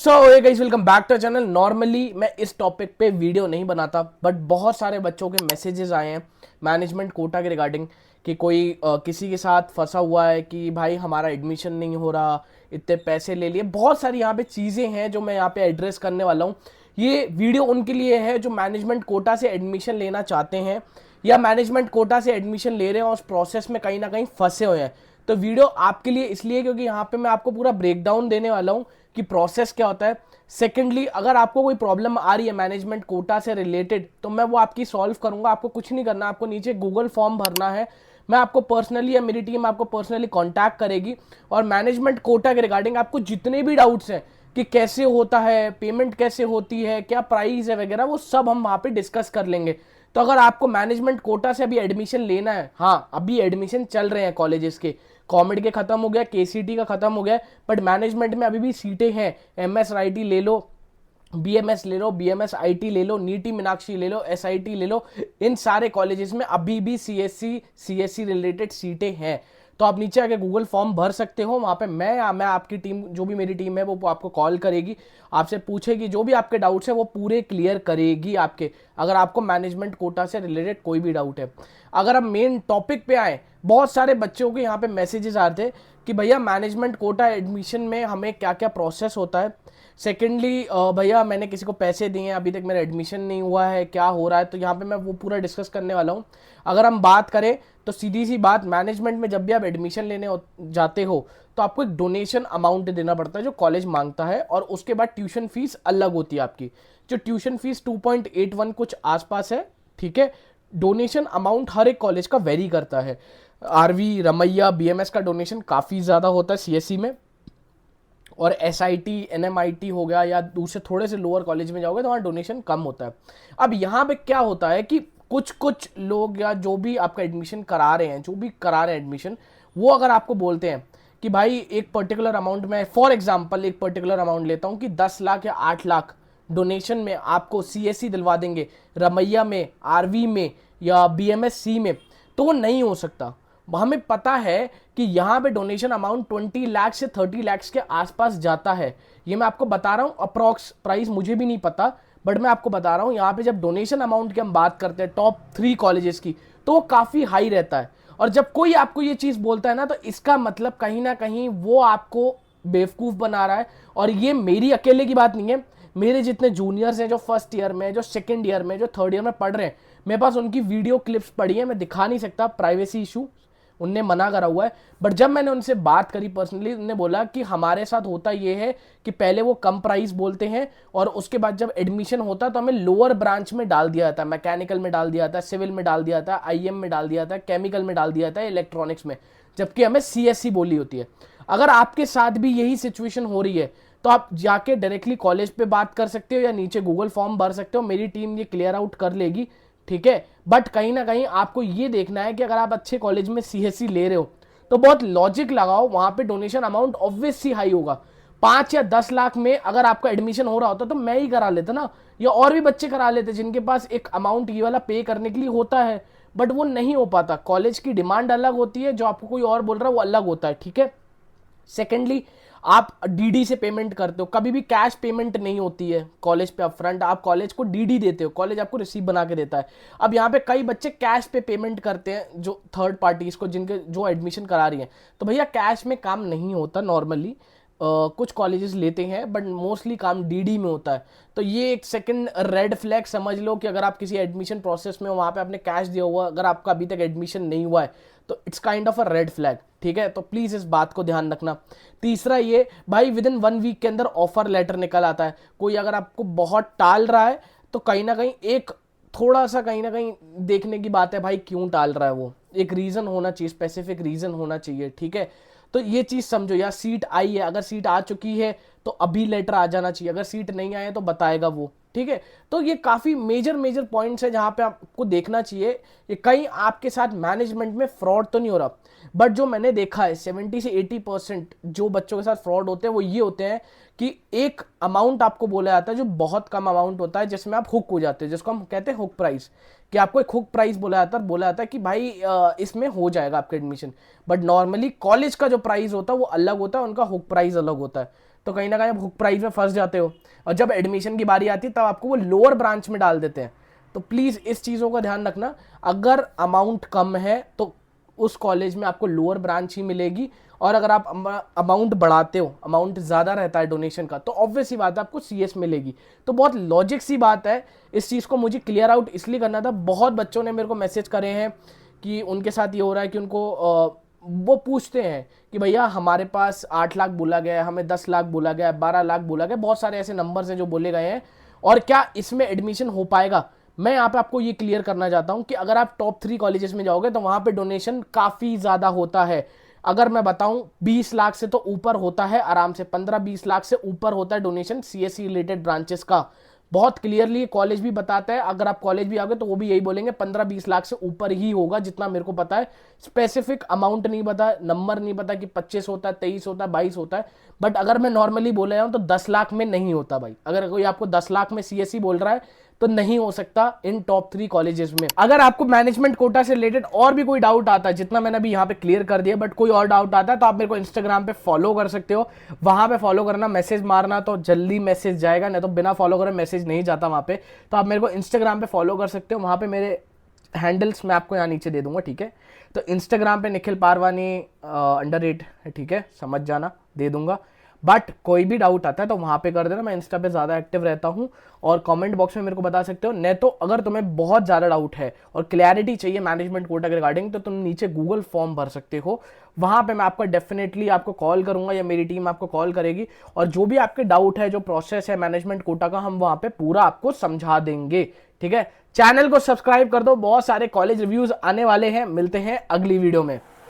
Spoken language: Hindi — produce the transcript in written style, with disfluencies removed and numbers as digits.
So hey guys, welcome back to channel. Normally मैं इस टॉपिक पे वीडियो नहीं बनाता, बट बहुत सारे बच्चों के मैसेजेस आए हैं मैनेजमेंट कोटा के रिगार्डिंग कि कोई किसी के साथ फंसा हुआ है कि भाई हमारा एडमिशन नहीं हो रहा, इतने पैसे ले लिए। बहुत सारी यहाँ पे चीज़ें हैं जो मैं यहाँ पे एड्रेस करने वाला हूँ। ये वीडियो उनके लिए है जो मैनेजमेंट कोटा से एडमिशन लेना चाहते हैं या मैनेजमेंट कोटा से एडमिशन ले रहे हैं और उस प्रोसेस में कहीं ना कहीं फंसे हुए हैं। तो वीडियो आपके लिए इसलिए क्योंकि यहाँ पे मैं आपको पूरा ब्रेकडाउन देने वाला हूँ कि प्रोसेस क्या होता है। सेकेंडली, अगर आपको कोई प्रॉब्लम आ रही है मैनेजमेंट कोटा से रिलेटेड तो मैं वो आपकी सॉल्व करूंगा। आपको कुछ नहीं करना, आपको नीचे गूगल फॉर्म भरना है। मैं आपको पर्सनली या मेरी टीम आपको पर्सनली कांटेक्ट करेगी और मैनेजमेंट कोटा के रिगार्डिंग आपको जितने भी डाउट्स हैं कि कैसे होता है, पेमेंट कैसे होती है, क्या प्राइस है वगैरह, वो सब हम वहाँ पे डिस्कस कर लेंगे। तो अगर आपको मैनेजमेंट कोटा से अभी एडमिशन लेना है, हाँ अभी एडमिशन चल रहे हैं कॉलेजेस के, कॉमेड के खत्म हो गया, केसीटी का खत्म हो गया, बट मैनेजमेंट में अभी भी सीटें हैं। एमएस आईटी ले लो, बीएमएस ले लो, बीएमएस आईटी ले लो, नीटी मीनाक्षी ले लो, एसआईटी ले लो, इन सारे कॉलेजेस में अभी भी सीएससी रिलेटेड सीटें हैं। तो आप नीचे आके गूगल फॉर्म भर सकते हो। वहाँ पे मैं आपकी टीम, जो भी मेरी टीम है वो आपको कॉल करेगी, आपसे पूछेगी, जो भी आपके डाउट्स है वो पूरे क्लियर करेगी आपके, अगर आपको मैनेजमेंट कोटा से रिलेटेड कोई भी डाउट है। अगर हम मेन टॉपिक पे आए, बहुत सारे बच्चों के यहाँ पे मैसेजेस आते हैं कि भैया मैनेजमेंट कोटा एडमिशन में हमें क्या क्या प्रोसेस होता है। सेकेंडली, भैया मैंने किसी को पैसे दिए हैं, अभी तक मेरा एडमिशन नहीं हुआ है, क्या हो रहा है। तो यहाँ पे मैं वो पूरा डिस्कस करने वाला हूँ। अगर हम बात करें तो सीधी सी बात, मैनेजमेंट में जब भी आप एडमिशन लेने जाते हो तो आपको एक डोनेशन अमाउंट देना पड़ता है जो कॉलेज मांगता है, और उसके बाद ट्यूशन फीस अलग होती है आपकी। जो ट्यूशन फीस 2.81 कुछ आसपास है, ठीक है। डोनेशन अमाउंट हर एक कॉलेज का वेरी करता है। आरवी, रमैया, बीएमएस का डोनेशन काफ़ी ज़्यादा होता है सीएससी में, और एसआईटी, एनएमआईटी हो गया या दूसरे थोड़े से लोअर कॉलेज में जाओगे तो वहाँ डोनेशन कम होता है। अब यहाँ पे क्या होता है कि कुछ कुछ लोग या जो भी आपका एडमिशन करा रहे हैं, जो भी करा रहे हैं एडमिशन, वो अगर आपको बोलते हैं कि भाई एक पर्टिकुलर अमाउंट में, फॉर एग्जांपल एक पर्टिकुलर अमाउंट लेता हूँ कि 10 लाख या 8 लाख डोनेशन में आपको सीएससी दिलवा देंगे, रमैया में, आरवी में या बीएमएससी में, तो वो नहीं हो सकता। हमें पता है कि यहाँ पे डोनेशन अमाउंट 20 लाख से 30 लाख के आसपास जाता है। ये मैं आपको बता रहा हूँ, अप्रॉक्स प्राइस मुझे भी नहीं पता, बट मैं आपको बता रहा हूँ यहाँ पे जब डोनेशन अमाउंट की हम बात करते हैं टॉप 3 कॉलेजेस की, तो वो काफ़ी हाई रहता है। और जब कोई आपको ये चीज़ बोलता है ना, तो इसका मतलब कहीं ना कहीं वो आपको बेवकूफ़ बना रहा है। और ये मेरी अकेले की बात नहीं है, मेरे जितने जूनियर्स हैं जो फर्स्ट ईयर में, जो सेकेंड ईयर में, जो थर्ड ईयर में पढ़ रहे हैं, मेरे पास उनकी वीडियो क्लिप्स पड़ी है। मैं दिखा नहीं सकता, प्राइवेसी इशू, उनने मना करा हुआ है। बट जब मैंने उनसे बात करी पर्सनली, उन्होंने बोला कि हमारे साथ होता ये है कि पहले वो कम प्राइस बोलते हैं और उसके बाद जब एडमिशन होता तो हमें लोअर ब्रांच में डाल दिया जाता है, मैकेनिकल में डाल दिया जाता है, सिविल में डाल दिया जाता है, आईएम में डाल दिया जाता है, केमिकल में डाल दिया जाता है, इलेक्ट्रॉनिक्स में, जबकि हमें सीएससी बोली होती है। अगर आपके साथ भी यही सिचुएशन हो रही है तो आप जाके डायरेक्टली कॉलेज पे बात कर सकते हो या नीचे गूगल फॉर्म भर सकते हो, मेरी टीम ये क्लियर आउट कर लेगी, ठीक है। बट कहीं ना कहीं आपको ये देखना है कि अगर आप अच्छे कॉलेज में सीएससी ले रहे हो तो बहुत लॉजिक लगाओ, वहां पे डोनेशन अमाउंट ऑब्वियसली हाई होगा। 5 या 10 लाख में अगर आपका एडमिशन हो रहा होता तो मैं ही करा लेता ना, या और भी बच्चे करा लेते जिनके पास एक अमाउंट ये वाला पे करने के लिए होता है, बट वो नहीं हो पाता। कॉलेज की डिमांड अलग होती है, जो आपको कोई और बोल रहा है वो अलग होता है, ठीक है। सेकेंडली, आप डीडी से पेमेंट करते हो, कभी भी कैश पेमेंट नहीं होती है कॉलेज पे अपफ्रंट, आप कॉलेज को डीडी देते हो, कॉलेज आपको रिसीव बना के देता है। अब यहाँ पे कई बच्चे कैश पे पेमेंट करते हैं, जो थर्ड पार्टीज को, जिनके जो एडमिशन करा रही हैं, तो भैया कैश में काम नहीं होता नॉर्मली। कुछ कॉलेजेस लेते हैं बट मोस्टली काम डीडी में होता है। तो ये एक सेकंड रेड फ्लैग समझ लो कि अगर आप किसी एडमिशन प्रोसेस में वहाँ पे आपने कैश दिया हुआ, अगर आपका अभी तक एडमिशन नहीं हुआ है तो it's kind of a red flag, ठीक है। तो प्लीज़ इस बात को ध्यान रखना। तीसरा ये, भाई विद इन 1 वीक के अंदर ऑफर लेटर निकल आता है। कोई अगर आपको बहुत टाल रहा है तो कहीं ना कहीं एक थोड़ा सा कहीं ना कहीं देखने की बात है, भाई क्यों टाल रहा है, वो एक रीज़न होना चाहिए, स्पेसिफिक रीज़न होना चाहिए, ठीक है। तो ये चीज़ समझो, या सीट आई है, अगर सीट आ चुकी है तो अभी लेटर आ जाना चाहिए, अगर सीट नहीं आए तो बताएगा वो, ठीक है। तो ये काफ़ी मेजर मेजर पॉइंट्स है जहाँ पे आपको देखना चाहिए कि कहीं आपके साथ मैनेजमेंट में फ्रॉड तो नहीं हो रहा। बट जो मैंने देखा है 70 से 80% जो बच्चों के साथ फ्रॉड होते हैं वो ये होते हैं कि एक अमाउंट आपको बोला जाता है जो बहुत कम अमाउंट होता है, जिसमें आप हुक हो जाते हैं, जिसको हम कहते हैं हुक प्राइस, कि आपको एक हुक प्राइस बोला जाता है कि भाई इसमें हो जाएगा आपका एडमिशन। बट नॉर्मली कॉलेज का जो प्राइस होता है वो अलग होता है, उनका हुक प्राइस अलग होता है। तो कहीं ना कहीं आप हुक प्राइस में फंस जाते हो, और जब एडमिशन की बारी आती है तब आपको वो लोअर ब्रांच में डाल देते हैं। तो प्लीज़ इस चीज़ों का ध्यान रखना, अगर अमाउंट कम है तो उस कॉलेज में आपको लोअर ब्रांच ही मिलेगी, और अगर आप अमाउंट बढ़ाते हो, अमाउंट ज़्यादा रहता है डोनेशन का, तो ऑब्वियस सी बात है आपको सीएस मिलेगी। तो बहुत लॉजिक सी बात है, इस चीज़ को मुझे क्लियर आउट इसलिए करना था। बहुत बच्चों ने मेरे को मैसेज करे हैं कि उनके साथ ये हो रहा है कि उनको वो पूछते हैं कि भैया हमारे पास 8 लाख बोला गया है, हमें 10 लाख बोला गया है, 12 लाख बोला गया है, बहुत सारे ऐसे नंबर्स हैं जो बोले गए हैं, और क्या इसमें एडमिशन हो पाएगा। मैं यहाँ पे आपको ये क्लियर करना चाहता हूँ कि अगर आप टॉप 3 कॉलेजेस में जाओगे तो वहाँ पे डोनेशन काफ़ी ज़्यादा होता है। अगर मैं बताऊं 20 लाख से तो ऊपर होता है आराम से, 15-20 लाख से ऊपर होता है डोनेशन सीएससी रिलेटेड ब्रांचेस का। बहुत क्लियरली कॉलेज भी बताता है, अगर आप कॉलेज भी आओगे तो वो भी यही बोलेंगे 15-20 लाख से ऊपर ही होगा, जितना मेरे को पता है। स्पेसिफिक अमाउंट नहीं पता, नंबर नहीं पता कि 25 होता है, 23 होता है, 22 होता है, बट अगर मैं नॉर्मली बोल रहा हूं तो 10 लाख में नहीं होता भाई। अगर कोई आपको 10 लाख में सीएससी बोल रहा है तो नहीं हो सकता इन टॉप 3 कॉलेजेस में। अगर आपको मैनेजमेंट कोटा से रिलेटेड और भी कोई डाउट आता है, जितना मैंने अभी यहाँ पे क्लियर कर दिया, बट कोई और डाउट आता है तो आप मेरे को इंस्टाग्राम पे फॉलो कर सकते हो। वहां पे फॉलो करना, मैसेज मारना तो जल्दी मैसेज जाएगा, नहीं तो बिना फॉलो करे मैसेज नहीं जाता वहां पे। तो आप मेरे को इंस्टाग्राम पे फॉलो कर सकते हो, वहां पे मेरे हैंडल्स मैं आपको यहाँ नीचे दे दूंगा, ठीक है। तो इंस्टाग्राम पे निखिल पारवानी _8 है, ठीक है, समझ जाना, दे दूंगा। बट कोई भी डाउट आता है तो वहां पे कर देना, मैं इंस्टा पे ज़्यादा एक्टिव रहता हूँ, और कमेंट बॉक्स में मेरे को बता सकते हो। नहीं तो अगर तुम्हें बहुत ज़्यादा डाउट है और क्लैरिटी चाहिए मैनेजमेंट कोटा के रिगार्डिंग, तो तुम नीचे गूगल फॉर्म भर सकते हो, वहां पे मैं आपको डेफिनेटली आपको कॉल करूंगा या मेरी टीम आपको कॉल करेगी, और जो भी आपके डाउट है, जो प्रोसेस है मैनेजमेंट कोटा का, हम वहां पे पूरा आपको समझा देंगे, ठीक है। चैनल को सब्सक्राइब कर दो, बहुत सारे कॉलेज रिव्यूज आने वाले हैं। मिलते हैं अगली वीडियो में।